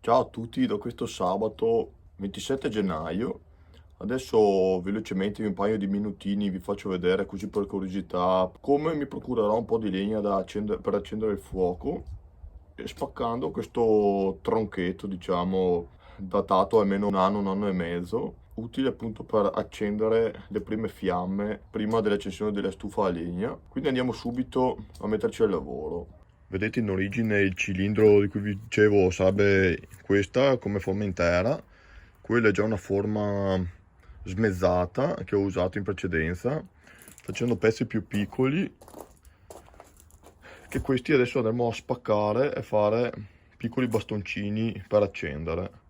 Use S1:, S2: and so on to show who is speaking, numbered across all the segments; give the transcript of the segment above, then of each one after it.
S1: Ciao a tutti, da questo sabato 27 gennaio. Adesso velocemente in un paio di minutini vi faccio vedere, così per curiosità, come mi procurerò un po' di legna per accendere il fuoco, e spaccando questo tronchetto, diciamo, datato almeno un anno e mezzo, utile appunto per accendere le prime fiamme prima dell'accensione della stufa a legna. Quindi andiamo subito a metterci al lavoro. Vedete in origine il cilindro di cui vi dicevo sarebbe questa come forma intera, quella è già una forma smezzata che ho usato in precedenza, facendo pezzi più piccoli, che questi adesso andremo a spaccare e fare piccoli bastoncini per accendere.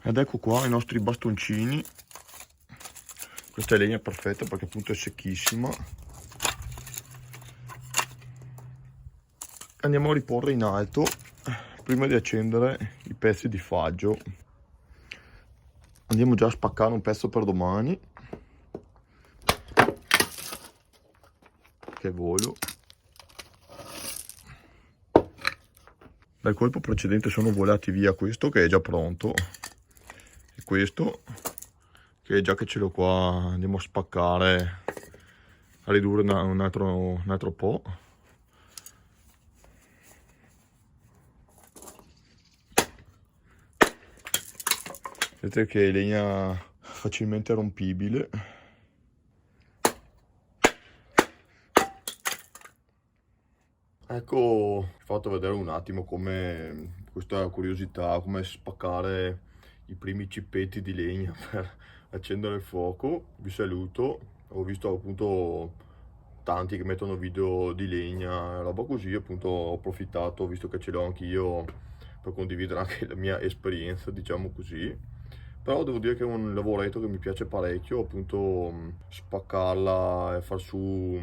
S1: Ed ecco qua i nostri bastoncini. Questa è legna perfetta perché appunto è secchissima. Andiamo a riporre in alto prima di accendere i pezzi di faggio. Andiamo già a spaccare un pezzo per domani, che volo. Dal colpo precedente sono volati via questo che è già pronto e questo che già che ce l'ho qua andiamo a spaccare, a ridurre un altro po'. Vedete che è legna facilmente rompibile. Ecco, ho fatto vedere un attimo come questa curiosità, come spaccare i primi cippetti di legna per accendere il fuoco. Vi saluto, ho visto appunto tanti che mettono video di legna e roba così, appunto ho approfittato, visto che ce l'ho anch'io, per condividere anche la mia esperienza, diciamo così. Però devo dire che è un lavoretto che mi piace parecchio, appunto spaccarla e far su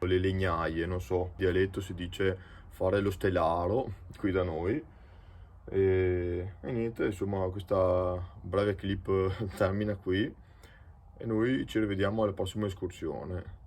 S1: le legnaie, non so, in dialetto si dice fare lo stelaro qui da noi. E niente, insomma, questa breve clip termina qui e noi ci rivediamo alla prossima escursione.